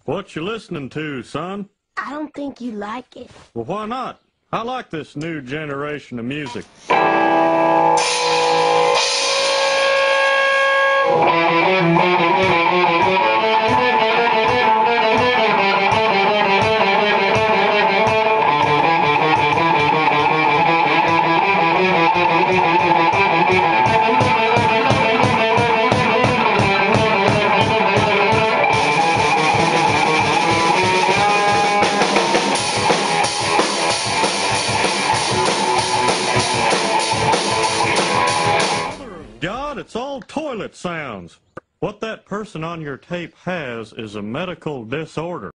What you listening to, son? I don't think you like it. Well, why not? I like this new generation of music. God, it's all toilet sounds. What that person on your tape has is a medical disorder.